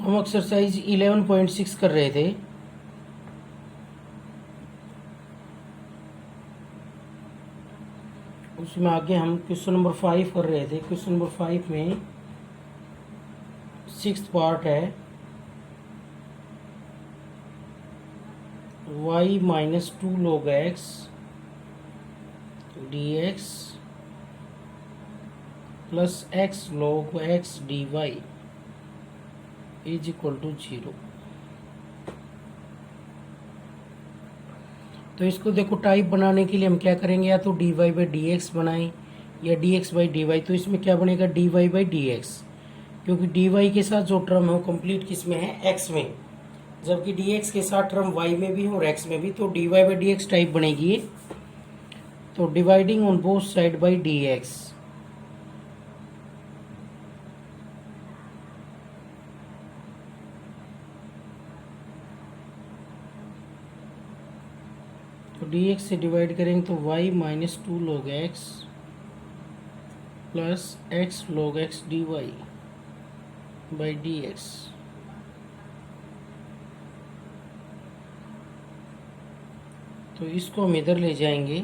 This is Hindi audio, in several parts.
हम एक्सरसाइज 11.6 कर रहे थे। उसमें आगे हम क्वेश्चन नंबर 5 कर रहे थे। क्वेश्चन नंबर 5 में 6th पार्ट है y minus 2 log x dx plus x log x dy is equal to 0। तो इसको देखो, टाइप बनाने के लिए हम क्या करेंगे, या तो dy बाई डी एक्स बनाएं या dx बाई डी वाई। तो इसमें क्या बनेगा, dy बाई डी एक्स, क्योंकि dy के साथ जो टर्म है वो कंप्लीट किस में है, x में, जबकि dx के साथ टर्म y में भी और x में भी। तो dy by d x type बनेगी, तो dividing on both side by dx। तो dx से डिवाइड करेंगे तो y minus 2 log x plus x log x dy by dx। तो इसको हम इधर ले जाएंगे,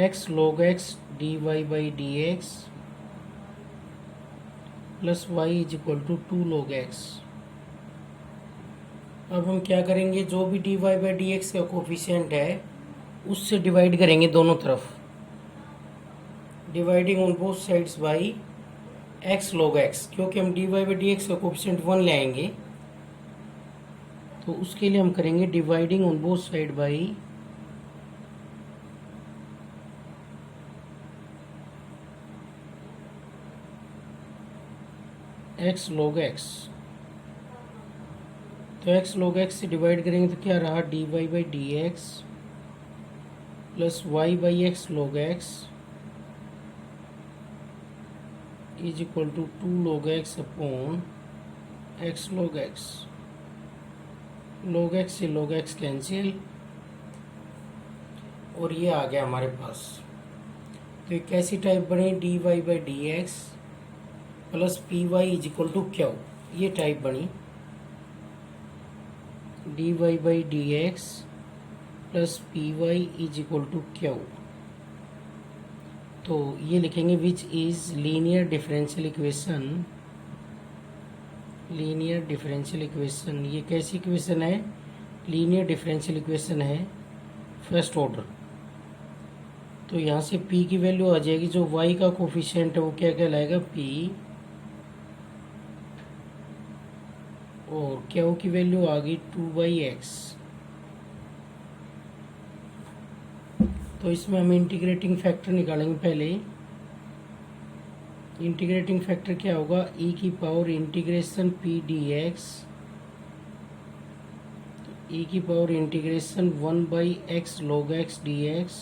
x log x dy by dx plus y is equal to 2 log x। अब हम क्या करेंगे, जो भी dy बाई डी एक्स का कोफिशिएंट है उससे डिवाइड करेंगे दोनों तरफ, dividing on both sides by x log x, क्योंकि हम dy बाई डी एक्स का कोफिशिएंट 1 ले आएंगे। तो उसके लिए हम करेंगे dividing on both side by x log x। तो x log x से डिवाइड करेंगे तो क्या रहा, dy by d x plus y by x log x is equal to 2 log x upon x log x। log x से log x कैंसिल, और ये आ गया हमारे पास। तो ये कैसी टाइप बनी, dy by d x plus p y is equal to q, ये टाइप बनी, dy by d x plus p y is equal to q. तो ये लिखेंगे which is linear differential equation. Linear differential equation, ये कैसी इक्वेशन है, लीनियर डिफरेंशियल इक्वेशन है फर्स्ट ऑर्डर। तो यहाँ से p की वैल्यू आ जाएगी, जो y का कोफिशिएंट है वो क्या कहलाएगा, p, और q की वैल्यू आ गई 2 बाई एक्स। तो इसमें हम इंटीग्रेटिंग फैक्टर निकालेंगे। पहले इंटीग्रेटिंग फैक्टर क्या होगा, e की power integration p dx, e की power integration 1 by x log x dx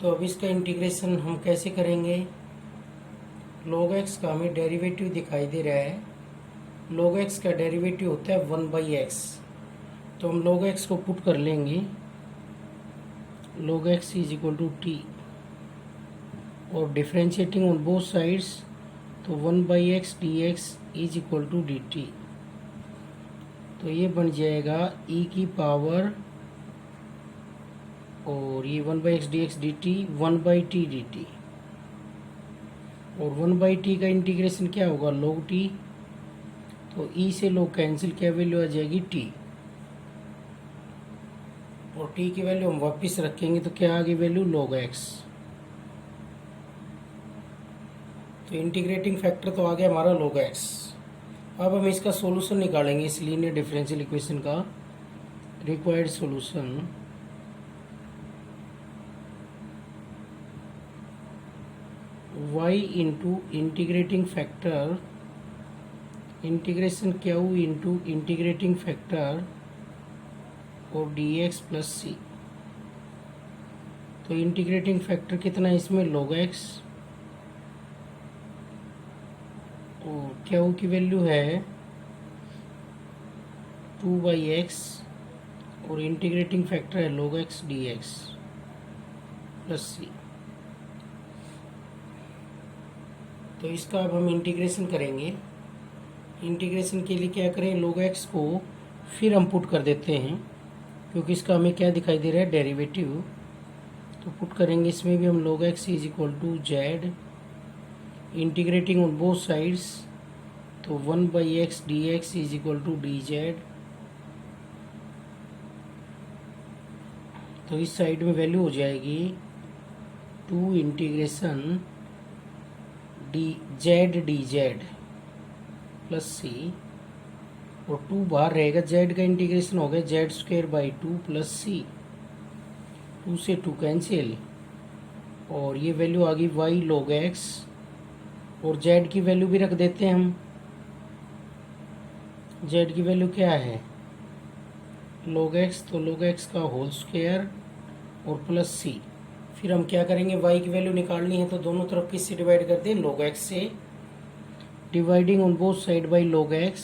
तो अब इसका इंटीग्रेशन हम कैसे करेंगे, log x का हमें डेरिवेटिव दिखाई दे रहा है, log x का डेरिवेटिव होता है 1 बाई एक्स। तो हम log x को पुट कर लेंगे, log x is equal to t, और डिफ्रेंशिएटिंग ऑन बोथ साइड्स, तो 1 by x d x is equal to d t. तो ये बन जाएगा e की पावर, और ये 1 by x d x D T, 1 by T d T, और 1 बाई टी का इंटीग्रेशन क्या होगा, log टी। तो e से log कैंसिल, क्या वैल्यू आ जाएगी, t, और t की वैल्यू हम वापस रखेंगे तो क्या आ गई वैल्यू, log x। तो इंटीग्रेटिंग फैक्टर तो आ गया हमारा log x। अब हम इसका सॉल्यूशन निकालेंगे, इस लीनियर डिफरेंशियल इक्वेशन का required solution. y into integrating factor, integration q into integrating factor और dx प्लस सी। तो इंटीग्रेटिंग फैक्टर कितना है इसमें, log x, और q की वैल्यू है 2 बाई एक्स, और इंटीग्रेटिंग फैक्टर है log x dx plus c. तो इसका अब हम इंटीग्रेशन करेंगे। इंटीग्रेशन के लिए क्या करें, log x को फिर हम पुट कर देते हैं, क्योंकि इसका हमें क्या दिखाई दे रहा है, डेरिवेटिव। तो पुट करेंगे इसमें भी हम log x is equal to z, integrating on both sides, तो 1/x dx is equal to d z. तो इस साइड में वैल्यू हो जाएगी 2 integration d z plus c, और 2 बाहर रहेगा, जेड का इंटीग्रेशन हो गया z square by 2 plus c, 2 से 2 कैंसिल, और ये वैल्यू आ गई y log x, और जेड की वैल्यू भी रख देते हैं हम। जेड की वैल्यू क्या है, log x, तो log x का होल स्क्वायर और प्लस सी। फिर हम क्या करेंगे, y की वैल्यू निकालनी है, तो दोनों तरफ किससे डिवाइड कर दें, log x से, dividing on both side by log x,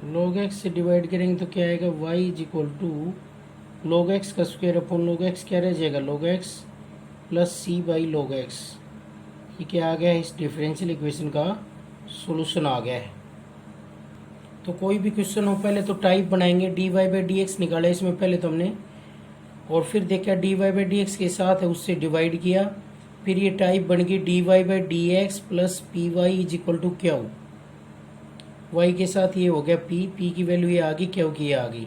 log x से डिवाइड करेंगे तो क्या आएगा, y is equal to log x का स्क्वायर अपॉन log x, क्या रह जाएगा, log x plus c by log x। ये क्या आ गया है, इस डिफरेंशियल इक्वेशन का सॉल्यूशन आ गया है। तो कोई भी क्वेश्चन हो पहले तो टाइप बनाएंगे, dy बाई डी एक्स निकाला इसमें पहले तो हमने, और फिर देखा dy बाई डी एक्स के साथ है उससे डिवाइड किया, फिर ये टाइप बन गई dy by d x plus p y is equal to q. y के साथ ये हो गया p की वैल्यू ये आ गई, क्यू की ये आ गई।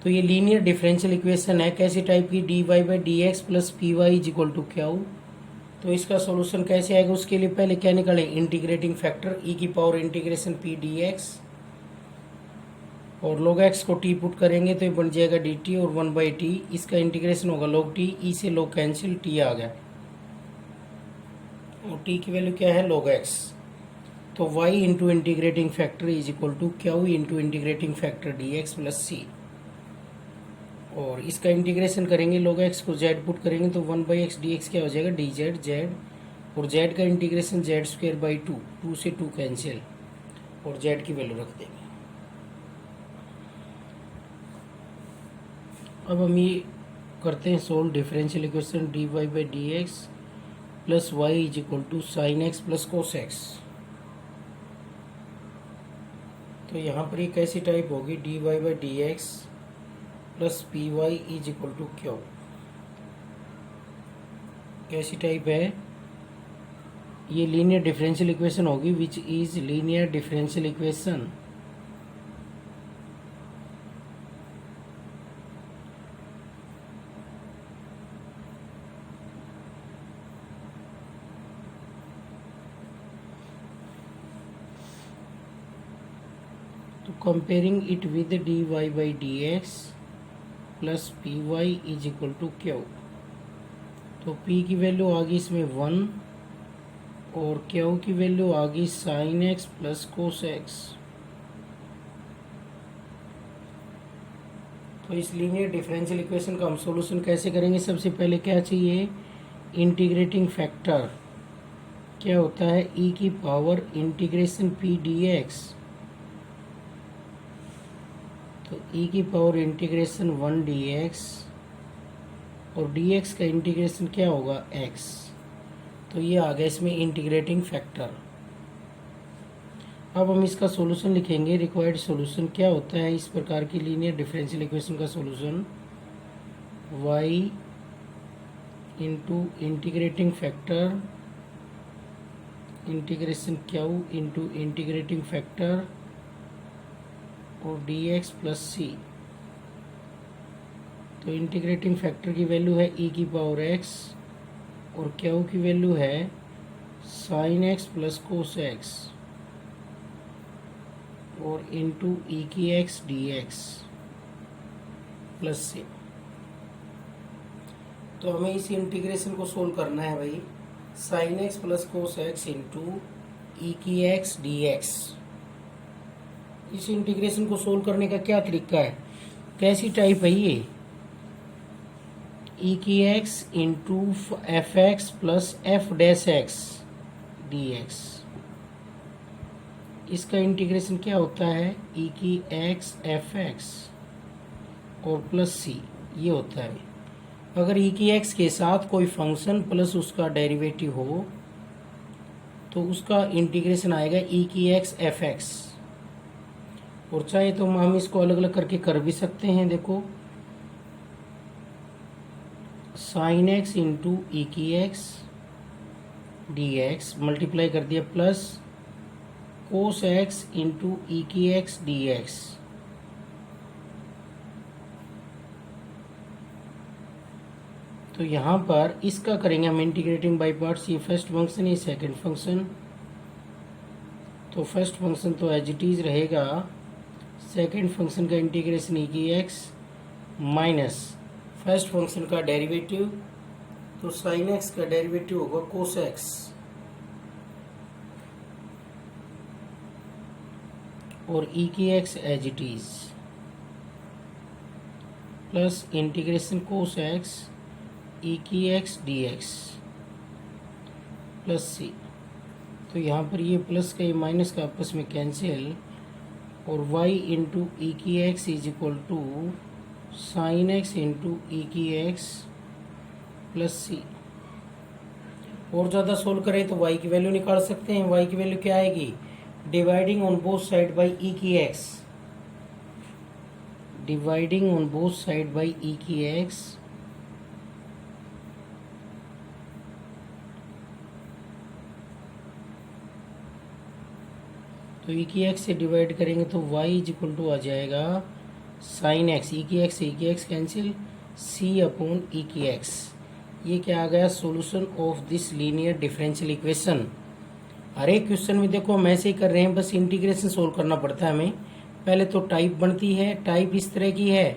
तो ये लीनियर डिफरेंशियल इक्वेशन है, कैसी टाइप की, dy by d x plus p y is equal to q. तो इसका सॉल्यूशन कैसे आएगा, उसके लिए पहले क्या निकालें, इंटीग्रेटिंग फैक्टर e की पावर इंटीग्रेशन p dx, और log x को t पुट करेंगे तो ये बन जाएगा dt, और 1/t, इसका इंटीग्रेशन होगा log t, e से log कैंसिल, t आ गया, और t की वैल्यू क्या है, log x। तो y into integrating factor is equal to q into integrating factor dx plus c, और इसका इंटीग्रेशन करेंगे, log x को z पुट करेंगे तो 1/x dx क्या हो जाएगा, dz z, और z का इंटीग्रेशन z स्क्वायर बाई 2, 2 से 2 कैंसिल, और z की वैल्यू रख देंगे। अब हम ये करते हैं solve differential equation dy by d x plus y is equal to sine x plus cos x. तो यहाँ पर ये कैसी टाइप होगी, dy by d x plus p y is equal to q, कैसी टाइप है, ये लीनियर डिफरेंशियल इक्वेशन होगी, which is linear differential equation. तो comparing it with dy by d x plus p y is equal to q. तो p की वैल्यू आ गई इसमें 1, और q की वैल्यू आ गई sign x plus cos x. तो इस लीनियर डिफरेंशियल इक्वेशन का हम सॉल्यूशन कैसे करेंगे, सबसे पहले क्या चाहिए, इंटीग्रेटिंग फैक्टर क्या होता है, e की पावर इंटीग्रेशन p dx, तो e की पावर इंटीग्रेशन 1 dx, और dx का इंटीग्रेशन क्या होगा, x। तो ये आ गया इसमें इंटीग्रेटिंग फैक्टर। अब हम इसका सॉल्यूशन लिखेंगे, रिक्वायर्ड सॉल्यूशन क्या होता है इस प्रकार की लीनियर डिफरेंशियल इक्वेशन का solution, y into integrating factor integration q into integrating factor और dx प्लस सी। तो इंटीग्रेटिंग फैक्टर की वैल्यू है e की पावर x, और q की वैल्यू है sine x plus cos x, और इंटू e की x dx प्लस सी। तो हमें इस इंटीग्रेशन को सोल्व करना है भाई, sine x plus cos x into e की एक्स डी एक्स। इस इंटीग्रेशन को सोल्व करने का क्या तरीका है, कैसी टाइप है ये, ई की x into F x plus F dash x d x. इसका इंटीग्रेशन क्या होता है, ई की एक्स एफ एक्स और प्लस सी, ये होता है। अगर ई की एक्स के साथ कोई फंक्शन प्लस उसका डेरिवेटिव हो तो उसका इंटीग्रेशन आएगा ई की एक्स एफ एक्स। और चाहे तो हम इसको अलग अलग करके कर भी सकते हैं। देखो, साइन एक्स इंटू ई की एक्स डी एक्स मल्टीप्लाई कर दिया plus cos x into e की एक्स डी एक्स। तो यहाँ पर इसका करेंगे हम इंटीग्रेटिंग बाई पार्ट्स। ये फर्स्ट फंक्शन, ये सेकंड फंक्शन। तो फर्स्ट फंक्शन तो एज इट इज रहेगा, सेकंड फंक्शन का इंटीग्रेशन ई की एक्स माइनस फर्स्ट फंक्शन का डेरिवेटिव, तो साइन एक्स का डेरिवेटिव होगा कोस एक्स और ई की x as it is plus integration cos x e की x d x plus c. तो यहाँ पर ये प्लस का ये माइनस का आपस में कैंसिल, और y इंटू ई की x is equal to sine x into e की एक्स प्लस सी। और ज़्यादा सोल्व करें तो y की वैल्यू निकाल सकते हैं। y की वैल्यू क्या आएगी? Dividing on both side by e की x, dividing on both side by e की एक्स तो ई की एक्स से डिवाइड करेंगे तो y इज इक्वल टू आ जाएगा साइन एक्स, ई की x cancel, c upon e की एक्स। ये क्या आ गया? Solution of this linear differential equation. हर एक क्वेश्चन में देखो हम ऐसे ही कर रहे हैं, बस इंटीग्रेशन सोल्व करना पड़ता है हमें। पहले तो टाइप बनती है, टाइप इस तरह की है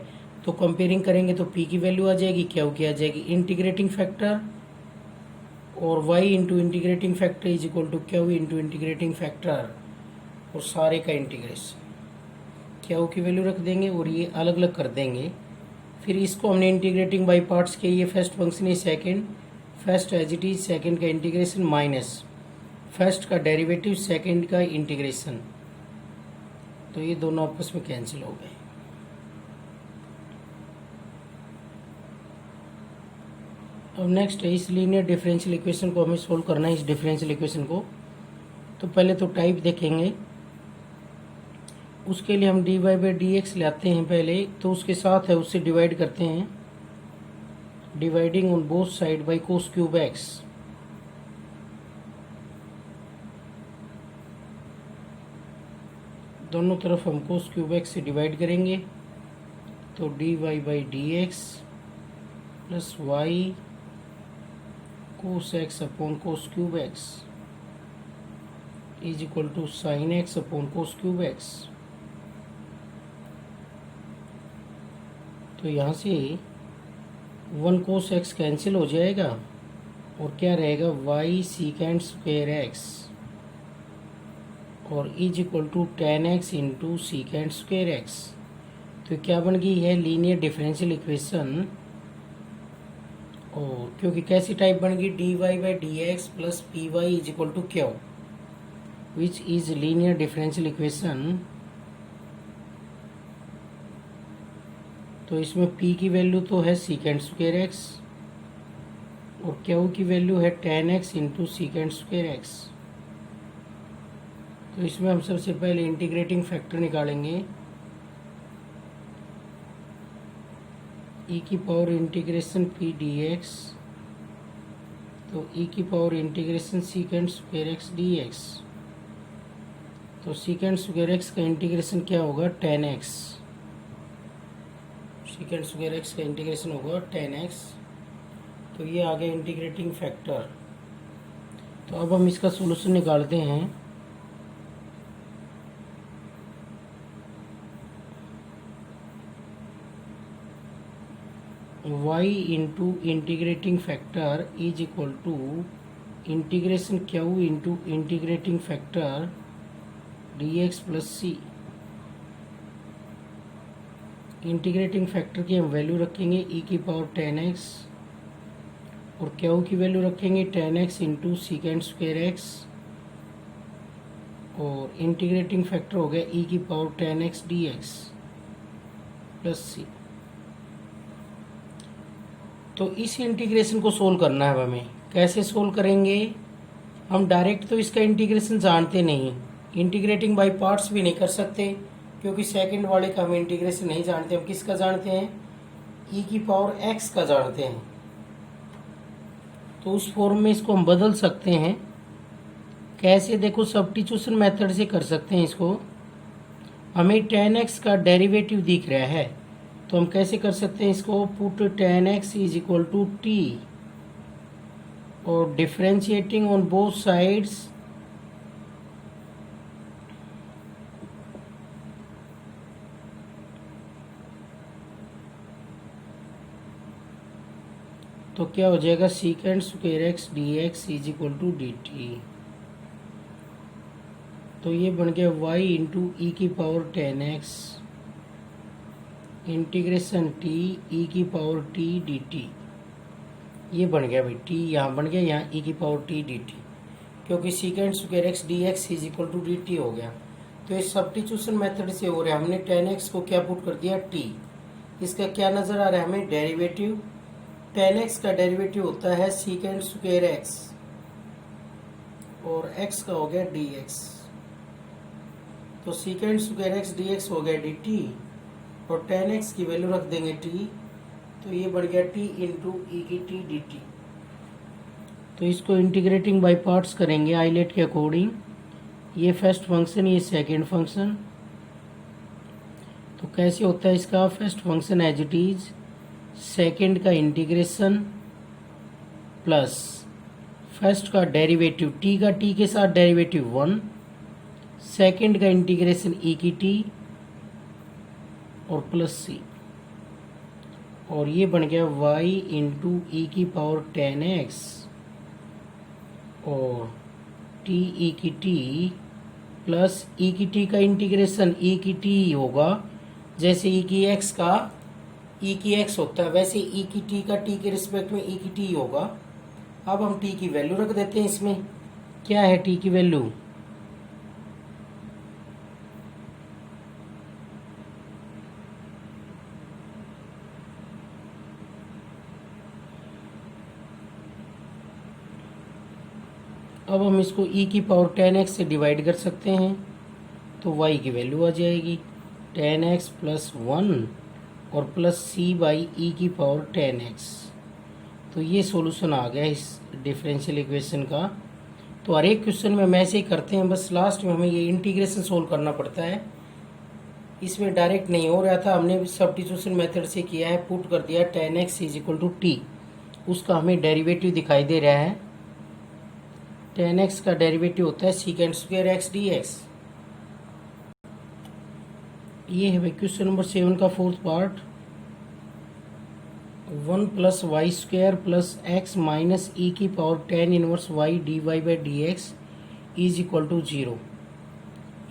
तो कंपेयरिंग करेंगे तो p की वैल्यू आ जाएगी, क्या आ जाएगी इंटीग्रेटिंग फैक्टर, और y into integrating factor is equal to q into integrating factor, और सारे का इंटीग्रेशन क्यू की वैल्यू रख देंगे और ये अलग अलग कर देंगे। फिर इसको हमने इंटीग्रेटिंग बाई पार्ट्स के, ये फर्स्ट फंक्शन है, second first as it is, second का इंटीग्रेशन माइनस फर्स्ट का डेरिवेटिव, सेकंड का इंटीग्रेशन, तो ये दोनों आपस में कैंसिल हो गए। अब नेक्स्ट है, इस लीनियर डिफरेंशियल इक्वेशन को हमें सोल्व करना है। इस डिफरेंशियल इक्वेशन को तो पहले तो टाइप देखेंगे, उसके लिए हम d y by d x लाते हैं पहले, तो उसके साथ है उससे डिवाइड करते हैं, dividing on both side by cos cube x. दोनों तरफ हम कोस क्यूब एक्स से डिवाइड करेंगे, तो d y by d x plus y cos x upon cos cube x is equal to sine x upon cos cube x. तो यहाँ से वन कोस एक्स कैंसिल हो जाएगा और क्या रहेगा? वाई सीकेंड स्क्वायर एक्स और is equal to tan x into secant square x. तो क्या बन गई है? Linear differential equation. और क्योंकि कैसी टाइप बन गई? D y by d x plus p y is equal to q, which is linear differential equation. तो इसमें p की वैल्यू तो है सीकेंड स्क्वायर एक्स और q की वैल्यू है tan x into secant square x. तो इसमें हम सबसे पहले इंटीग्रेटिंग फैक्टर निकालेंगे, e की पावर इंटीग्रेशन p dx, तो e की power integration सीकेंड square x dx। तो सीकेंड स्क्वायर एक्स का इंटीग्रेशन क्या होगा? टेन एक्स, सीकेंड स्क्वायर एक्स का इंटीग्रेशन होगा टेन एक्स। तो ये आ गया इंटीग्रेटिंग फैक्टर। तो अब हम इसका सॉल्यूशन निकालते हैं। y into integrating factor is equal to integration q into integrating factor dx plus c. Integrating factor की हम वैल्यू रखेंगे e की पावर टेन एक्स और q की वैल्यू रखेंगे tan x into secant square x, और इंटीग्रेटिंग फैक्टर हो गया e की power tan x d x plus c. तो इस इंटीग्रेशन को सोल्व करना है हमें। कैसे सोल्व करेंगे? हम डायरेक्ट तो इसका इंटीग्रेशन जानते नहीं, इंटीग्रेटिंग बाय पार्ट्स भी नहीं कर सकते, क्योंकि सेकंड वाले का हम इंटीग्रेशन नहीं जानते। हम किसका जानते हैं? e की पावर x का जानते हैं। तो उस फॉर्म में इसको हम बदल सकते हैं। कैसे? देखो, सब्स्टिट्यूशन मेथड से कर सकते हैं इसको। हमें tan x का डेरिवेटिव दिख रहा है, तो हम कैसे कर सकते हैं इसको? Put tan x is equal to t और डिफरेंशिएटिंग ऑन बोथ साइड्स तो क्या हो जाएगा? Secant square x d x is equal to d t. तो ये बन गया y इंटू ई की power tan x integration t e की पावर टी डी टी। ये बन गया भाई, टी यहाँ बन गया, यहाँ ई की पावर टी डी टी, क्योंकि secant square x d x is equal to d t हो गया। तो इस सब्स्टिट्यूशन मेथड से हो रहा है, हमने टेन एक्स को क्या पुट कर दिया? टी। इसका क्या नज़र आ रहा है हमें? डेरिवेटिव। टेन एक्स का डेरिवेटिव होता है सीकेंड स्क्वायर एक्स, और एक्स का हो गया डी एक्स। तो सीकेंड स्क्वायर एक्स डी एक्स हो गया डी टी, और टेन एक्स की वैल्यू रख देंगे टी, तो ये बढ़ गया टी इंटू ई की टी डी टी। तो इसको इंटीग्रेटिंग बाय पार्ट्स करेंगे आइलेट के अकॉर्डिंग। ये फर्स्ट फंक्शन, ये सेकंड फंक्शन। तो कैसे होता है इसका? First function as it is, second का इंटीग्रेशन प्लस फर्स्ट का डेरिवेटिव टी का टी के साथ डेरिवेटिव वन, सेकंड का इंटीग्रेशन ई की टी और प्लस सी, और ये बन गया y इंटू ई की पावर टेन एक्स और टी ई की टी प्लस ई की टी का इंटीग्रेशन ई की टी होगा, जैसे ई की एक्स का ई की एक्स होता है वैसे ई की टी का टी के रिस्पेक्ट में ई की टी होगा। अब हम टी की वैल्यू रख देते हैं इसमें। क्या है टी की वैल्यू? अब हम इसको e की पावर टेन एक्स से डिवाइड कर सकते हैं, तो y की वैल्यू आ जाएगी टेन एक्स प्लस वन और प्लस सी बाई ई की पावर टेन एक्स। तो ये सॉल्यूशन आ गया इस डिफरेंशियल इक्वेशन का। तो हर एक क्वेश्चन में हम ऐसे ही करते हैं, बस लास्ट में हमें ये इंटीग्रेशन सोल्व करना पड़ता है। इसमें डायरेक्ट नहीं हो रहा था, हमने सब्स्टिट्यूशन मेथड से किया है, पुट कर दिया tan x is equal to t, उसका हमें डेरिवेटिव दिखाई दे रहा है। टेन एक्स का डेरिवेटिव होता है secant square x d x. ये है भाई क्वेश्चन नंबर 7 का fourth part. 1 plus y square plus x minus e की power tan inverse y d y by d x is equal to 0।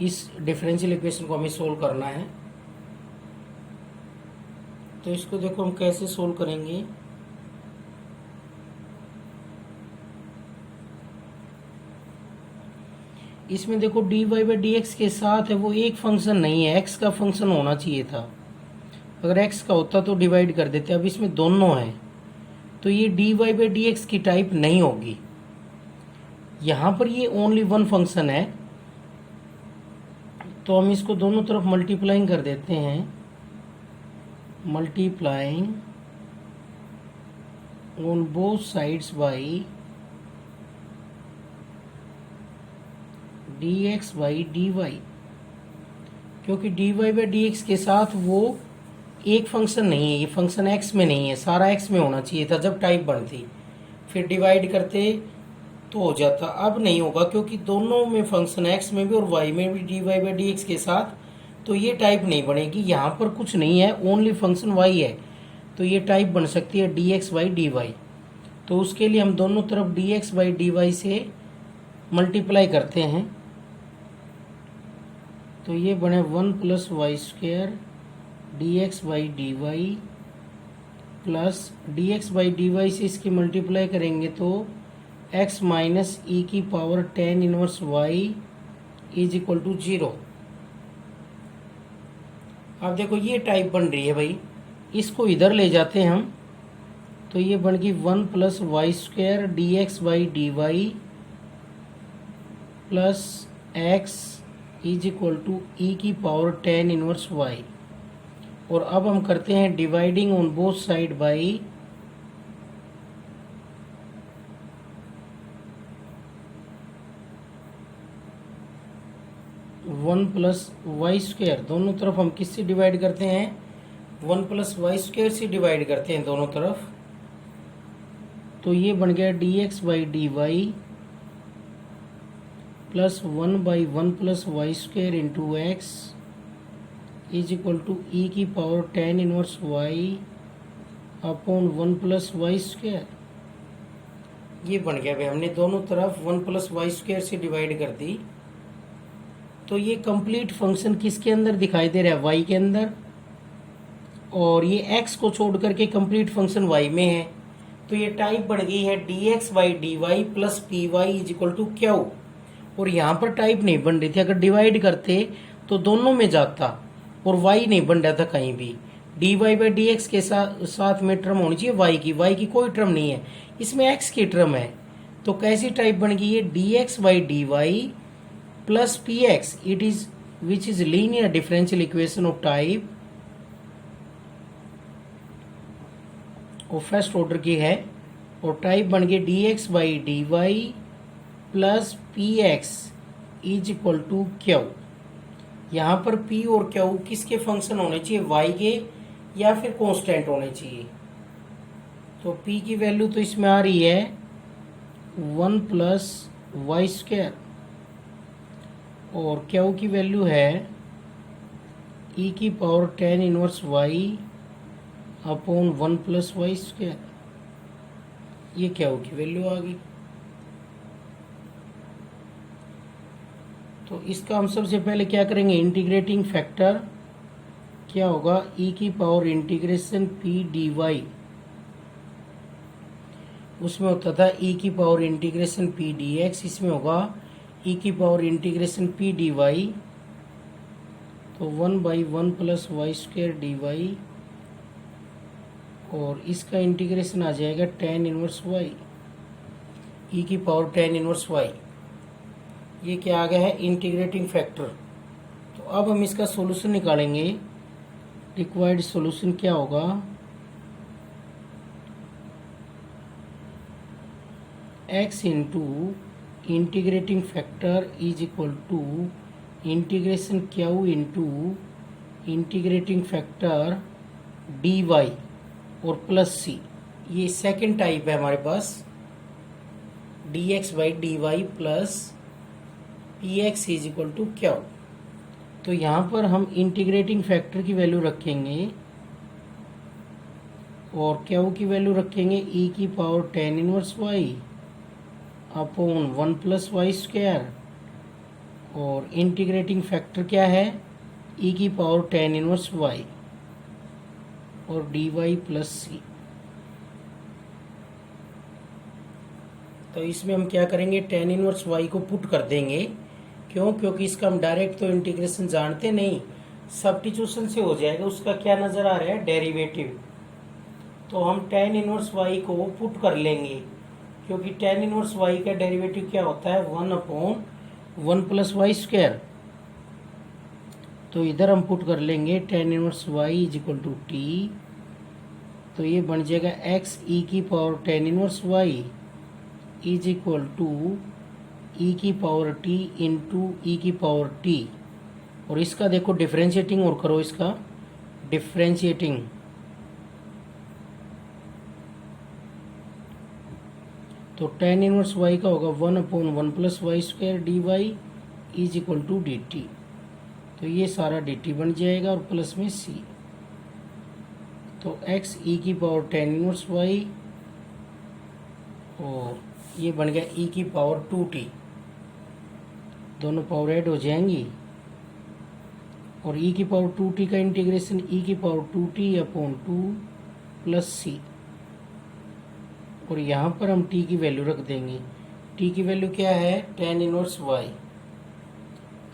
इस डिफरेंशियल इक्वेशन को हमें सोल्व करना है। तो इसको देखो हम कैसे सोल्व करेंगे। इसमें देखो d y by d x के साथ है वो एक फंक्शन नहीं है, एक्स का फंक्शन होना चाहिए था। अगर एक्स का होता तो डिवाइड कर देते, अब इसमें दोनों हैं, तो ये d y by d x की टाइप नहीं होगी। यहाँ पर ये ओनली वन फंक्शन है, तो हम इसको दोनों तरफ मल्टीप्लाइंग कर देते हैं। Multiplying on both sides by d x by d y, क्योंकि d y by d x के साथ वो एक फंक्शन नहीं है, ये फंक्शन एक्स में नहीं है, सारा एक्स में होना चाहिए था जब टाइप बनती, फिर डिवाइड करते तो हो जाता। अब नहीं होगा क्योंकि दोनों में फंक्शन एक्स में भी और वाई में भी d y by d x के साथ, तो ये टाइप नहीं बनेगी। यहाँ पर कुछ नहीं है, ओनली फंक्शन वाई है, तो ये टाइप बन सकती है d x by d y. तो उसके लिए हम दोनों तरफ d x by d y से मल्टीप्लाई करते हैं, तो ये बने 1 plus y square d x by d y plus d x by d y से इसकी मल्टीप्लाई करेंगे तो x माइनस ई की power tan inverse y is equal to 0। अब देखो ये टाइप बन रही है भाई, इसको इधर ले जाते हैं हम, तो ये बन गई 1 plus y square d x by d y plus x is equal to e की पावर टेन इनवर्स वाई। और अब हम करते हैं dividing on both side by one plus y square. दोनों तरफ हम किससे डिवाइड करते हैं? 1 प्लस वाई स्क्वायर से डिवाइड करते हैं दोनों तरफ। तो ये बन गया d x by d y plus 1 by 1 plus y square into x is equal to e की power tan inverse y upon 1 plus y square. ये बन गया भाई, हमने दोनों तरफ 1 प्लस वाई स्क्वायर से डिवाइड कर दी। तो ये कंप्लीट फंक्शन किसके अंदर दिखाई दे रहा है? y के अंदर। और ये x को छोड़ करके कंप्लीट फंक्शन y में है। तो ये टाइप बढ़ गई है d x by d y plus p y is equal to q. और यहाँ पर टाइप नहीं बन रही थी, अगर डिवाइड करते तो दोनों में जाता और y नहीं बन रहा था कहीं भी। D y by d x के साथ में टर्म होनी चाहिए y की कोई टर्म नहीं है, इसमें x की टर्म है। तो कैसी टाइप बन गई है? D x by d y plus p x it is which is linear differential equation of type first order की है। और टाइप बन गई d x by d y plus p x is equal to q. यहाँ पर p और q किसके फंक्शन होने चाहिए? y के या फिर कांस्टेंट होने चाहिए। तो p की वैल्यू तो इसमें आ रही है 1 प्लस वाई स्क्वायर और q की वैल्यू है e की power tan inverse y upon 1 plus y square. ये q की वैल्यू आ गई। तो इसका हम सबसे पहले क्या करेंगे? इंटीग्रेटिंग फैक्टर क्या होगा? e की power integration p d y, उसमें होता था e की power integration p d x, इसमें होगा e की power integration p d y. तो 1 by 1 plus y square d y और इसका इंटीग्रेशन आ जाएगा टेन इनवर्स वाई, e की पावर टेन इनवर्स वाई। ये क्या आ गया है? Integrating factor. तो अब हम इसका सॉल्यूशन निकालेंगे। रिक्वायर्ड सॉल्यूशन क्या होगा? x into integrating factor is equal to integration q into integrating factor d y और प्लस सी। ये सेकेंड टाइप है हमारे पास, d x by d y plus p x is equal to q. तो यहाँ पर हम इंटीग्रेटिंग फैक्टर की वैल्यू रखेंगे और क्यू की वैल्यू रखेंगे e की power tan inverse y upon 1 plus y square और इंटीग्रेटिंग फैक्टर क्या है? e की पावर टेन इनवर्स वाई और डी वाई प्लस सी। तो इसमें हम क्या करेंगे? टेन इनवर्स वाई को पुट कर देंगे। क्यों? क्योंकि इसका हम डायरेक्ट तो इंटीग्रेशन जानते नहीं, सब्स्टिट्यूशन से हो जाएगा। उसका क्या नजर आ रहा है? डेरिवेटिव। तो हम टेन इनवर्स वाई को पुट कर लेंगे, क्योंकि टेन इनवर्स वाई का डेरिवेटिव क्या होता है? 1 अपॉन 1 प्लस वाई स्क्वायर। तो इधर हम पुट कर लेंगे tan inverse y is equal to t. तो ये बन जाएगा एक्स ई की power tan inverse y is equal to e की पावर टी इंटू ई की पावर टी। और इसका देखो डिफ्रेंशिएटिंग और करो, इसका डिफ्रेंशिएटिंग। तो टेन इनवर्स वाई का होगा 1 upon 1 plus y square d y is equal to d t. तो ये सारा डी टी बन जाएगा और प्लस में सी। तो एक्स ई की पावर टेन इनवर्स वाई और ये बन गया ई की पावर 2t। दोनों पावर ऐड हो जाएंगी और ई की पावर 2t का इंटीग्रेशन ई की power 2t upon 2 plus c. और यहाँ पर हम t की वैल्यू रख देंगे। t की वैल्यू क्या है? Ten inverse y।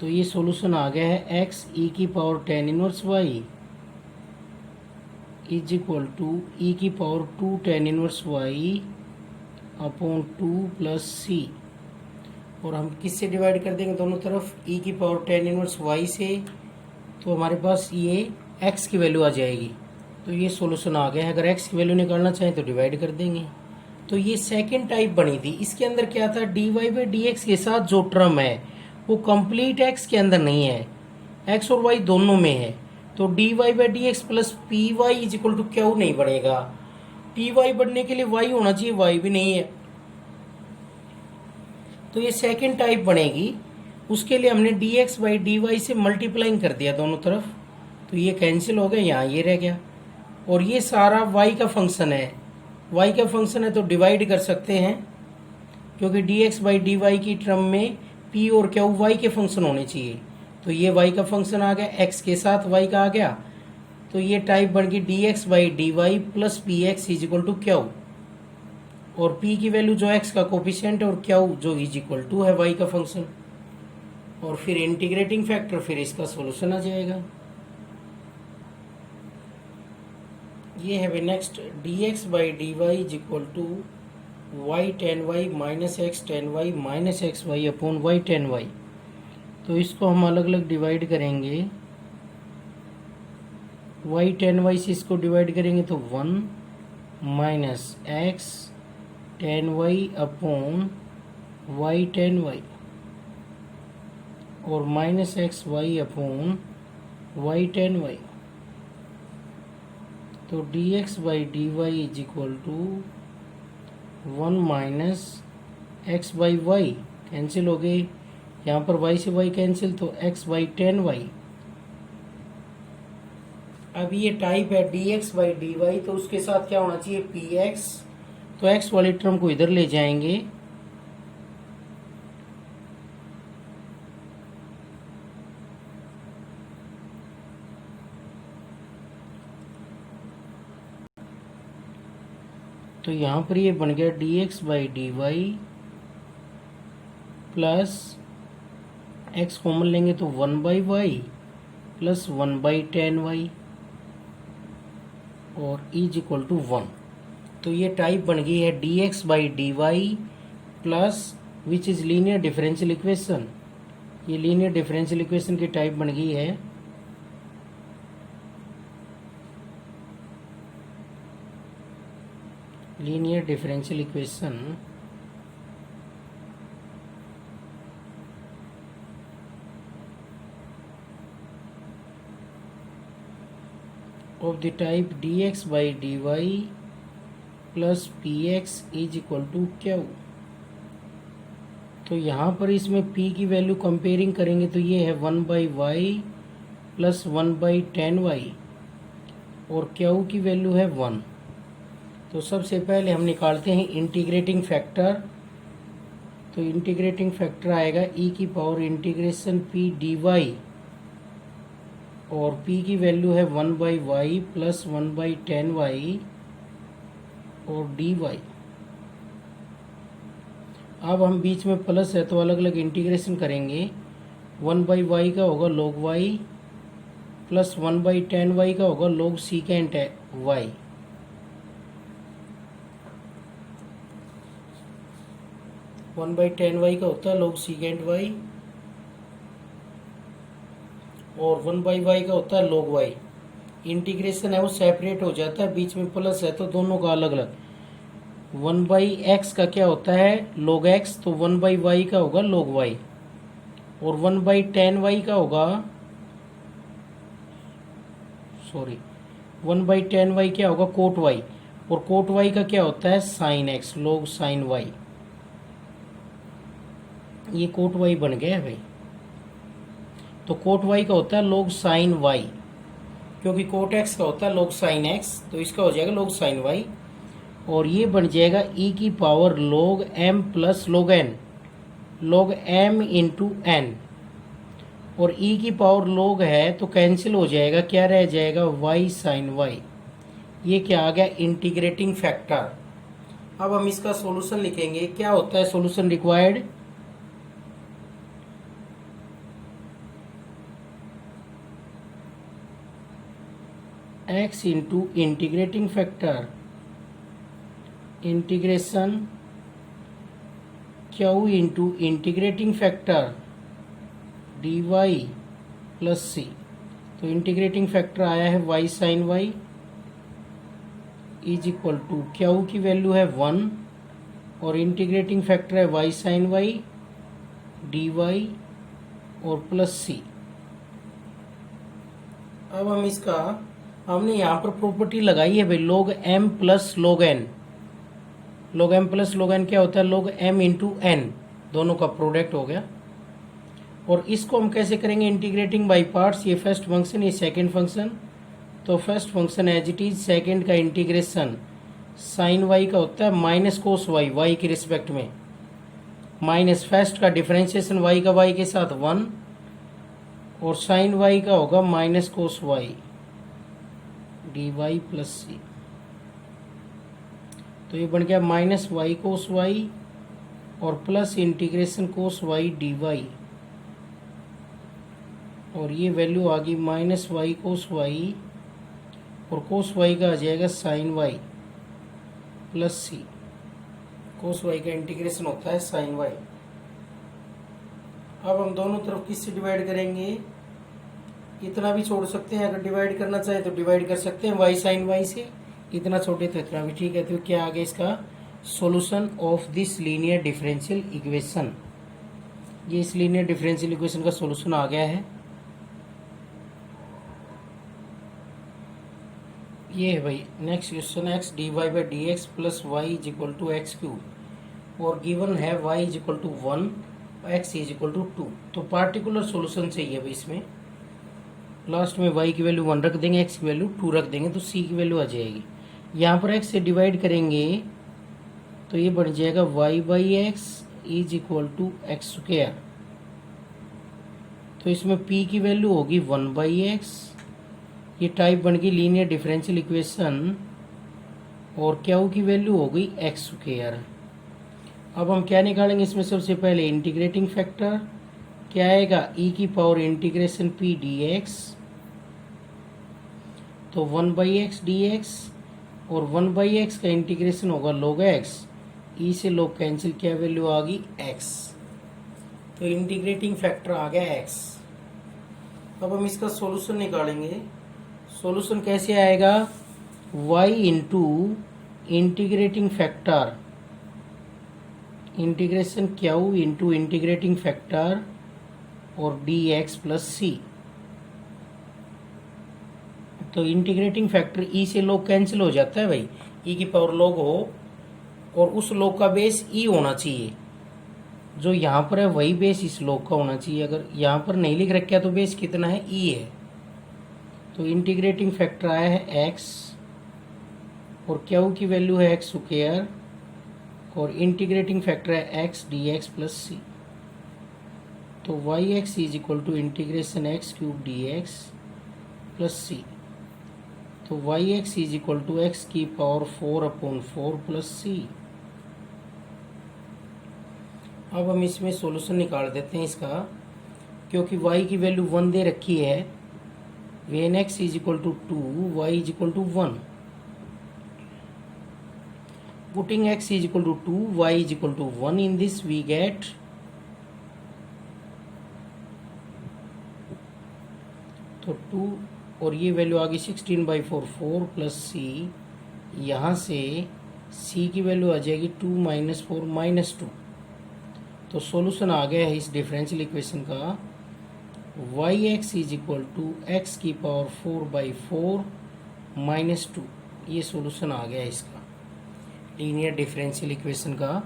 तो ये सॉल्यूशन आ गया है x e की power tan inverse y is equal to e की power 2 tan inverse y upon 2 plus c, और हम किससे डिवाइड कर देंगे दोनों तरफ, e की पावर tan इनवर्स y से, तो हमारे पास ये x की वैल्यू आ जाएगी। तो ये सॉल्यूशन आ गया है। अगर x की वैल्यू निकालना चाहें तो डिवाइड कर देंगे। तो ये सेकंड टाइप बनी थी। इसके अंदर क्या था, dy बाई डी एक्स के साथ जो टर्म है वो कंप्लीट x के अंदर नहीं है, x और y दोनों में है। तो dy by d x plus p y is equal to q नहीं बनेगा। टी वाई बनने के लिए y होना चाहिए, y भी नहीं है, तो ये सेकेंड टाइप बनेगी। उसके लिए हमने d x by d y से मल्टीप्लाइंग कर दिया दोनों तरफ, तो ये कैंसिल हो गया, यहाँ ये रह गया। और ये सारा y का फंक्शन है, y का फंक्शन है तो डिवाइड कर सकते हैं, क्योंकि d x by d y की टर्म में p और q y के फंक्शन होने चाहिए। तो ये y का फंक्शन आ गया, x के साथ y का आ गया, तो ये टाइप बन गई d x by d y plus p x is equal to q, और p की वैल्यू जो x का कोफिशिएंट है और q जो इज इक्वल टू है y का फंक्शन, और फिर इंटीग्रेटिंग फैक्टर, फिर इसका सॉल्यूशन आ जाएगा। ये है भाई next, d x by d y is equal to y tan y minus x tan y minus x y upon y tan y. तो इसको हम अलग अलग डिवाइड करेंगे, वाई टेन वाई से इसको डिवाइड करेंगे तो 1 minus x tan y upon y tan y, और minus x y upon y tan y. तो d x by d y is equal to 1 minus x by y, cancel हो गई, यहाँ पर y से y कैंसिल, तो x बाई टेन वाई। अब ये टाइप है d x by d y, तो उसके साथ क्या होना चाहिए, पी एक्स, तो x वाली टर्म को इधर ले जाएंगे, तो यहाँ पर ये बन गया d x by d y plus x common लेंगे तो 1 by y plus 1 by tan y, और इज इक्वल टू 1। तो ये टाइप बन गई है d x by d y plus which is linear differential equation. ये लीनियर डिफरेंशियल इक्वेशन की टाइप बन गई है। Linear differential equation of the type dx by dy plus px is equal to q। तो यहाँ पर इसमें p की वैल्यू कंपेयरिंग करेंगे तो ये है 1 by y plus 1 by tan y, और q की वैल्यू है 1। तो सबसे पहले हम निकालते हैं इंटीग्रेटिंग फैक्टर। तो इंटीग्रेटिंग फैक्टर आएगा e की power integration p d y, और p की वैल्यू है 1 by y plus 1 by tan y और डी वाई। अब हम बीच में प्लस है तो अलग अलग इंटीग्रेशन करेंगे। 1 बाई वाई का होगा log y plus 1 by tan y का होगा log secant y. One by tan y का होता है log सीकेंट वाई, और 1 बाई वाई का होता है log वाई। इंटीग्रेशन है वो सेपरेट हो जाता है, बीच में प्लस है तो दोनों का अलग अलग। 1 बाई एक्स का क्या होता है log x, तो 1 बाई वाई का होगा log y, और 1 बाई टेन वाई का होगा 1 बाई टेन वाई क्या होगा कोट y, और कोट y का क्या होता है sine x, log sine y। ये कोट y बन गया भाई। तो कोट y का होता है log साइन y, क्योंकि कोट x का होता है log साइन x, तो इसका हो जाएगा log साइन y। और ये बन जाएगा e की power log m plus log n, log m into n, और e की पावर log है तो कैंसिल हो जाएगा, क्या रह जाएगा y साइन y। ये क्या आ गया इंटीग्रेटिंग फैक्टर। अब हम इसका सॉल्यूशन लिखेंगे। क्या होता है solution required, x into integrating factor integration q into integrating factor d y plus c. तो इंटीग्रेटिंग फैक्टर आया है y sin y is equal to q की वैल्यू है 1 और इंटीग्रेटिंग फैक्टर है y sin y d y और प्लस सी। अब हम इसका हमने यहाँ पर प्रॉपर्टी लगाई है भाई log m plus log n। log m plus log n क्या होता है? log m इंटू n, दोनों का प्रोडक्ट हो गया। और इसको हम कैसे करेंगे? Integrating by parts. ये फर्स्ट फंक्शन, ये सेकंड फंक्शन। तो first function as it is, second का इंटीग्रेशन साइन वाई का होता है माइनस कोस वाई, वाई के रिस्पेक्ट में, माइनस फर्स्ट का डिफरेंशिएशन वाई का वाई के साथ 1 और साइन वाई का होगा minus cos y d y plus c. तो ये बन गया माइनस वाई कोस वाई और plus integration cos y d y, और ये वैल्यू आ गई माइनस वाई कोस वाई और कोस वाई का आ जाएगा साइन वाई प्लस सी। कोस वाई का इंटीग्रेशन होता है साइन वाई। अब हम दोनों तरफ किससे डिवाइड करेंगे? इतना भी छोड़ सकते हैं, अगर डिवाइड करना चाहे तो डिवाइड कर सकते हैं वाई साइन वाई से, इतना छोटे तो इतना भी ठीक है। तो क्या आ गया इसका solution of this linear differential equation. ये इस लीनियर डिफरेंशियल इक्वेशन का सॉल्यूशन आ गया है। ये है भाई next question, x d y by d x plus y is equal to x cube और गिवन है y is equal to 1, x is equal to 2। तो पार्टिकुलर सॉल्यूशन चाहिए भाई इसमें। लास्ट में वाई की वैल्यू 1 रख देंगे, एक्स की वैल्यू 2 रख देंगे, तो सी की वैल्यू आ जाएगी। यहाँ पर एक्स से डिवाइड करेंगे तो ये बन जाएगा y by x is equal to x square. तो इसमें पी की वैल्यू होगी 1 बाई एक्स, ये टाइप बन गई लीनियर डिफरेंशियल इक्वेशन, और क्यू की वैल्यू हो गई एक्स स्क्वायर। अब हम क्या निकालेंगे इसमें? सबसे पहले इंटीग्रेटिंग फैक्टर क्या आएगा? ई की power integration P D x, तो 1 बाई एक्स डी एक्स, और 1 बाई एक्स का इंटीग्रेशन होगा log एक्स, ई से log कैंसिल, क्या वैल्यू आ गई? एक्स। तो इंटीग्रेटिंग फैक्टर आ गया एक्स। अब हम इसका सॉल्यूशन निकालेंगे। सॉल्यूशन कैसे आएगा? y into integrating factor integration q into integrating factor और डी एक्स प्लस सी। तो इंटीग्रेटिंग फैक्टर ई से log कैंसिल हो जाता है भाई, ई की पावर log हो और उस log का बेस ई होना चाहिए। जो यहाँ पर है वही बेस इस log का होना चाहिए। अगर यहाँ पर नहीं लिख रखा तो बेस कितना है? ई है। तो इंटीग्रेटिंग फैक्टर आया है एक्स और क्यू की वैल्यू है एक्स स्क्वायर और इंटीग्रेटिंग फैक्टर है x d x plus c. तो y x is equal to integration x cube d x plus c. तो y x is equal to x की पावर 4/4 प्लस सी। अब हम इसमें सॉल्यूशन निकाल देते हैं इसका, क्योंकि y की वैल्यू 1 दे रखी है। When x is equal to 2, y is equal to 1। Putting x is equal to 2, y is equal to 1 in this we get तो 2 और ये वैल्यू आ गई 16/4 4 प्लस सी। यहाँ से c की वैल्यू आ जाएगी 2 - 4 - 2। तो सॉल्यूशन आ गया है इस डिफरेंशियल इक्वेशन का, y x is equal to x की पावर 4/4 - 2। ये सॉल्यूशन आ गया इसका लीनियर डिफरेंशियल इक्वेशन का।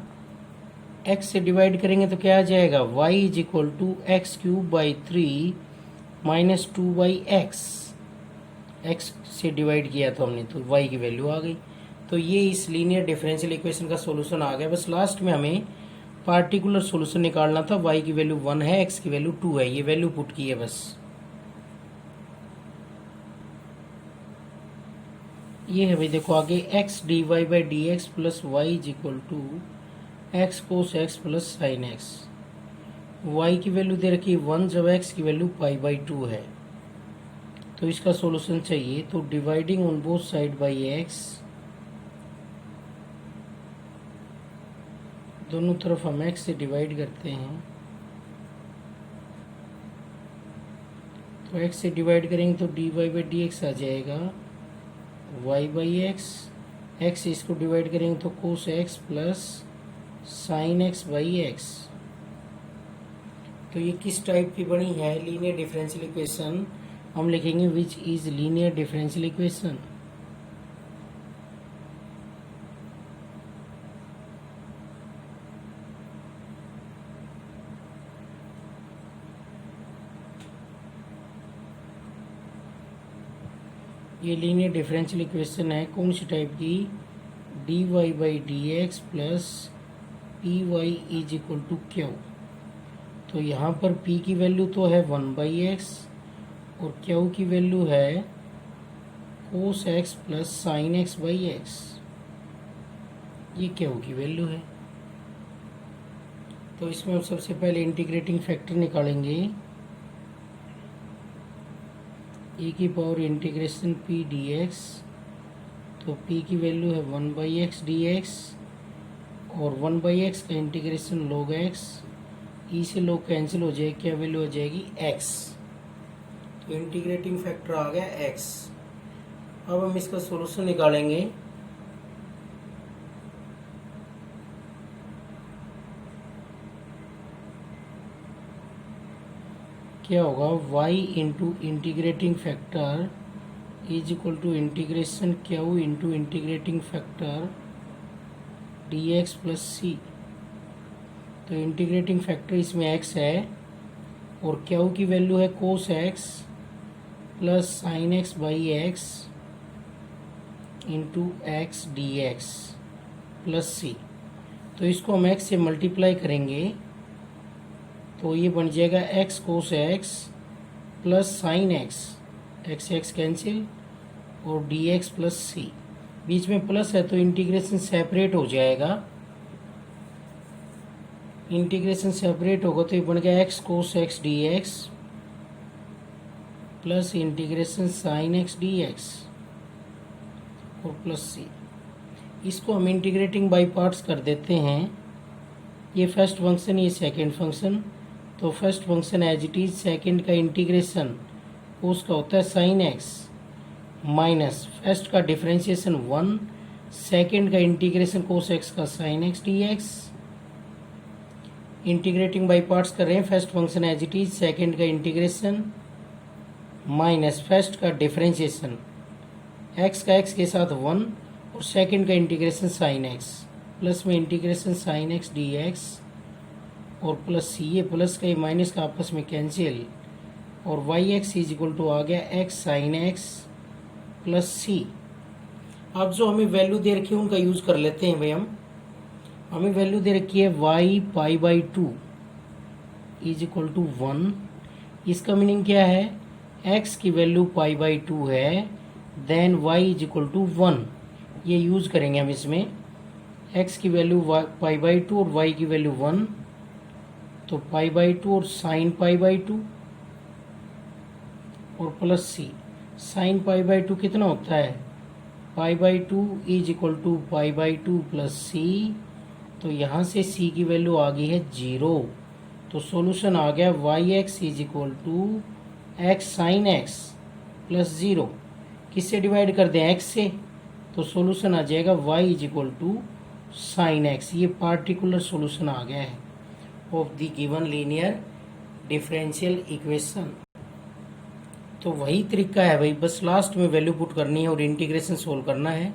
x से डिवाइड करेंगे तो क्या आ जाएगा? y is equal to x cube by 3 - 2/x। x से डिवाइड किया तो हमने, तो y की वैल्यू आ गई। तो ये इस लीनियर डिफरेंशियल इक्वेशन का सॉल्यूशन आ गया। बस लास्ट में हमें पार्टिकुलर सॉल्यूशन निकालना था। y की वैल्यू 1 है, x की वैल्यू 2 है, ये वैल्यू पुट की है बस। ये है भाई, देखो आगे x d y by d x plus y is equal to x cos x plus sign x. Y की वैल्यू दे रखी है 1, जब x की वैल्यू π/2 है। तो इसका सॉल्यूशन चाहिए, तो dividing on both side by x, दोनों तरफ हम एक्स से डिवाइड करते हैं, तो एक्स से डिवाइड करेंगे तो d y by d x आ जाएगा वाई बाई एक्स, एक्स इसको डिवाइड करेंगे तो cos x plus sign x by x. तो ये किस टाइप की बनी है? Linear differential equation. हम लिखेंगे which is linear differential equation. ये लीनियर डिफरेंशियल इक्वेशन है कौन सी टाइप की? D y by d x plus p y is equal to q. तो यहाँ पर p की वैल्यू तो है 1/x और q की वैल्यू है cos x plus sign x by x. ये q की वैल्यू है। तो इसमें हम सबसे पहले इंटीग्रेटिंग फैक्टर निकालेंगे, e की पावर इंटीग्रेशन p dx। तो p की वैल्यू है 1/x dx और 1/x का इंटीग्रेशन log x, ई से लोग कैंसिल हो जाए, क्या वैल्यू हो जाएगी? x। तो इंटीग्रेटिंग फैक्टर आ गया x। अब हम इसका सॉल्यूशन निकालेंगे। क्या होगा? y into integrating factor is equal to integration q into integrating factor d x plus c. तो इंटीग्रेटिंग फैक्टर इसमें x है और q की वैल्यू है cos x plus sign x by x into x d x plus c. तो इसको हम x से मल्टीप्लाई करेंगे तो ये बन जाएगा x cos x plus sine x, x x cancel और डी एक्स प्लस सी। बीच में प्लस है तो इंटीग्रेशन सेपरेट हो जाएगा। इंटीग्रेशन सेपरेट होगा तो ये बन गया x cos x d x plus integration sine x d x और प्लस सी। इसको हम इंटीग्रेटिंग बाई पार्ट्स कर देते हैं। ये फर्स्ट फंक्शन, ये सेकंड फंक्शन। तो first function as it is, second का इंटीग्रेशन उसका होता है साइन एक्स माइनस फर्स्ट का डिफरेंशिएशन 1, सेकंड का इंटीग्रेशन कोस एक्स का sine x d x. Integrating by parts कर रहे हैं। First function as it is, second का इंटीग्रेशन माइनस फर्स्ट का डिफरेंशिएशन एक्स का एक्स के साथ 1 और सेकंड का इंटीग्रेशन साइन एक्स प्लस में integration sine x d x और प्लस सी। ये प्लस का ये माइनस का आपस में कैंसिल और y x is equal to आ गया x sign x plus c. अब जो हमें वैल्यू दे रखी है उनका यूज कर लेते हैं भाई। हमें वैल्यू दे रखी है y pi by 2 is equal to 1। इसका मीनिंग क्या है? x की वैल्यू पाई बाई 2 है, then y is equal to 1। ये यूज करेंगे हम इसमें। x की वैल्यू पाई बाई 2 और y की वैल्यू 1, तो पाई बाई 2 और साइन पाई बाई 2 और plus c. Sin pi by 2 कितना होता है? Pi by 2 is equal to pi by 2 plus c. तो यहाँ से c की वैल्यू आ गई है 0। तो सॉल्यूशन आ गया y x is equal to x sign x plus 0। किससे डिवाइड कर दें? x से। तो सॉल्यूशन आ जाएगा y is equal to sine x. ये पार्टिकुलर सॉल्यूशन आ गया है of the given linear differential equation. तो वही तरीका है भाई, बस लास्ट में वैल्यू पुट करनी है और इंटीग्रेशन सोल्व करना है।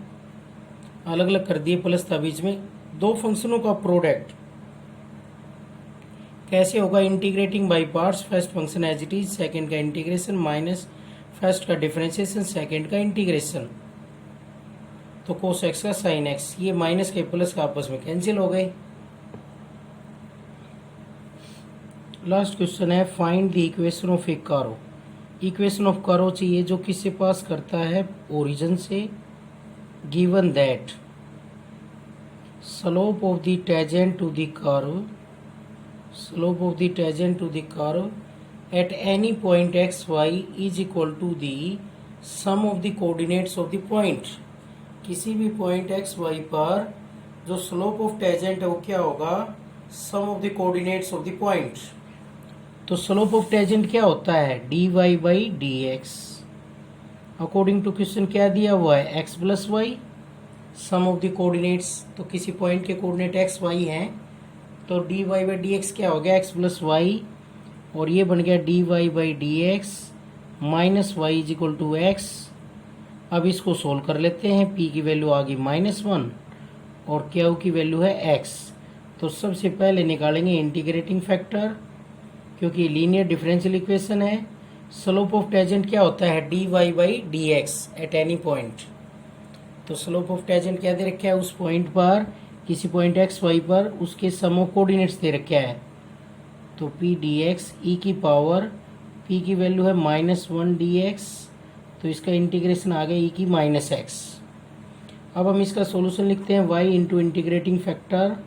अलग अलग कर दिए प्लस था बीच में। दो फंक्शनों का प्रोडक्ट कैसे होगा? Integrating by parts, first function as it is, second का इंटीग्रेशन माइनस फर्स्ट का डिफरेंशिएशन, सेकंड का इंटीग्रेशन। तो कोस एक्स का साइन एक्स, ये माइनस के प्लस का आपस में कैंसिल हो गए। लास्ट क्वेश्चन है find the equation of a curve. Equation of कारो चाहिए जो किससे पास करता है? ओरिजिन से। Given that slope of the tangent to the curve at any point x y is equal to the sum of the coordinates of the point. किसी भी पॉइंट एक्स वाई पर जो स्लोप ऑफ टेंजेंट है वो क्या होगा, sum of the coordinates of the point. तो स्लोप ऑफ टेंजेंट क्या होता है, d y by d x. According to question क्या दिया हुआ है, x plus y sum of the coordinates. तो किसी पॉइंट के कोऑर्डिनेट एक्स वाई हैं तो d y by d x क्या हो गया, एक्स प्लस वाई, और ये बन गया d y by d x minus y is equal to x. अब इसको सोल्व कर लेते हैं, पी की वैल्यू आ गई -1 और क्यू की वैल्यू है एक्स। तो सबसे पहले निकालेंगे इंटीग्रेटिंग फैक्टर, क्योंकि लीनियर डिफरेंशियल इक्वेशन है। स्लोप ऑफ टेंजेंट क्या होता है, d y by d x at any point. तो स्लोप ऑफ टेंजेंट क्या दे रखा है, उस पॉइंट पर, किसी पॉइंट एक्स वाई पर उसके सम ऑफ कोऑर्डिनेट्स दे रखा है। तो पी डी एक्स ई की पावर, पी की वैल्यू है -1 डी एक्स, तो इसका इंटीग्रेशन आ गया ई की -x। अब हम इसका सॉल्यूशन लिखते हैं, y into integrating factor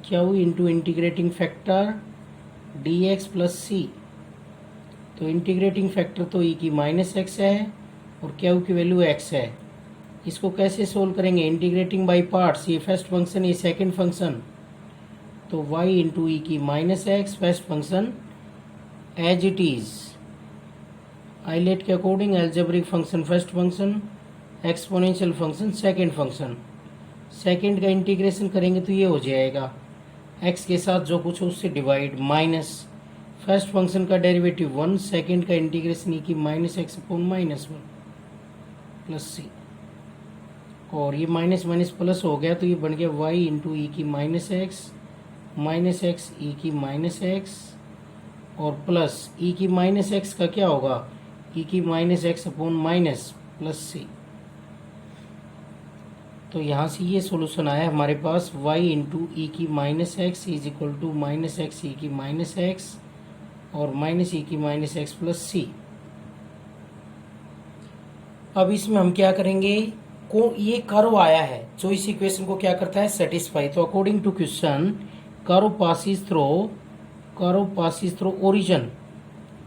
q into integrating factor d x plus c. तो इंटीग्रेटिंग फैक्टर तो ई की -x है और क्यू की वैल्यू x है। इसको कैसे सोल्व करेंगे, इंटीग्रेटिंग बाय पार्ट्स। ये फर्स्ट फंक्शन, ये सेकंड फंक्शन, तो y इंटू ई की -x first function as it is, ILATE के according algebraic function first function, exponential function second function. Second का इंटीग्रेशन करेंगे तो ये हो जाएगा x के साथ जो कुछ हो उससे डिवाइड, माइनस फर्स्ट फंक्शन का डेरिवेटिव 1, सेकंड का इंटीग्रेशन ई की -x अपॉन -1 प्लस सी, और ये माइनस माइनस प्लस हो गया तो ये बन गया y इंटू ई की -x ई की -x और प्लस ई की -x का क्या होगा, ई की -x upon minus plus c. तो यहाँ से ये सॉल्यूशन आया हमारे पास, y इंटू ई की -x is equal to -x e की -x और माइनस ई की -x प्लस सी। अब इसमें हम क्या करेंगे, ये कर्व आया है जो इस इक्वेशन को क्या करता है, सेटिस्फाई। तो according to question curve passes through origin,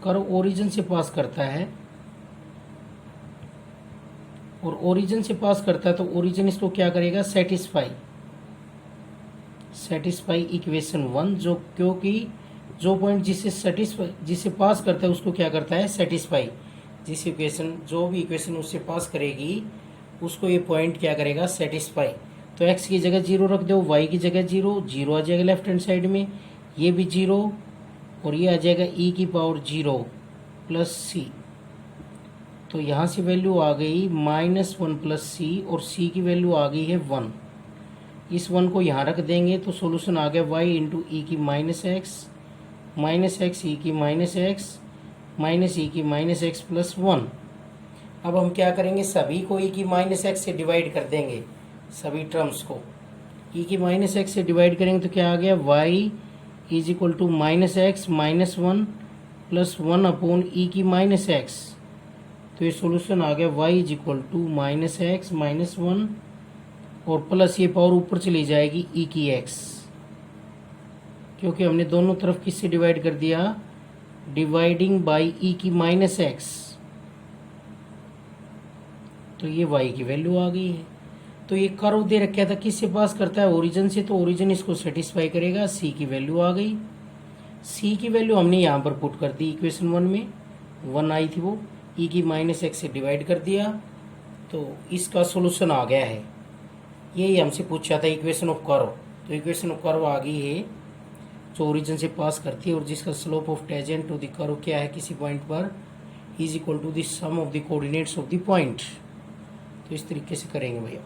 curve origin से पास करता है और ओरिजिन से पास करता है तो ओरिजिन इसको क्या करेगा, सेटिस्फाई इक्वेशन 1, जो क्योंकि जो पॉइंट जिसे पास करता है उसको क्या करता है, सेटिस्फाई। जिस इक्वेशन, जो भी इक्वेशन उससे पास करेगी उसको ये पॉइंट क्या करेगा, सेटिस्फाई। तो x की जगह 0 रख दो, y की जगह 0 आ जाएगा लेफ्ट हैंड साइड में, ये भी 0 और ये आ जाएगा e की पावर 0 प्लस सी। तो यहाँ से वैल्यू आ गई -1 प्लस सी और c की वैल्यू आ गई है 1। इस 1 को यहाँ रख देंगे तो सॉल्यूशन आ गया y इंटू ई की -x ई की -x माइनस ई की -x प्लस 1। अब हम क्या करेंगे, सभी को ई की -x से डिवाइड कर देंगे, सभी टर्म्स को ई की -x से डिवाइड करेंगे तो क्या आ गया, y is equal to -x -1 plus 1 upon e की -x। तो ये सॉल्यूशन आ गया y is equal to -x -1 और प्लस ये पावर ऊपर चली जाएगी ई की x, क्योंकि हमने दोनों तरफ किससे डिवाइड कर दिया, डिवाइडिंग बाई ई की -x। तो ये y की वैल्यू आ गई है। तो ये कर्व दे रखा था, किससे पास करता है, ओरिजिन से, तो ओरिजिन इसको सेटिस्फाई करेगा। c की वैल्यू आ गई, c की वैल्यू हमने यहाँ पर पुट कर दी, इक्वेशन 1 में 1 आई थी वो, e की -x से डिवाइड कर दिया तो इसका सॉल्यूशन आ गया है। यही हमसे पूछा था इक्वेशन ऑफ कर्व, तो इक्वेशन ऑफ कर्व आ गई है जो ओरिजिन से पास करती है और जिसका slope of tangent to the curve क्या है किसी पॉइंट पर, is equal to the sum of the coordinates of the point. तो इस तरीके से करेंगे भैया।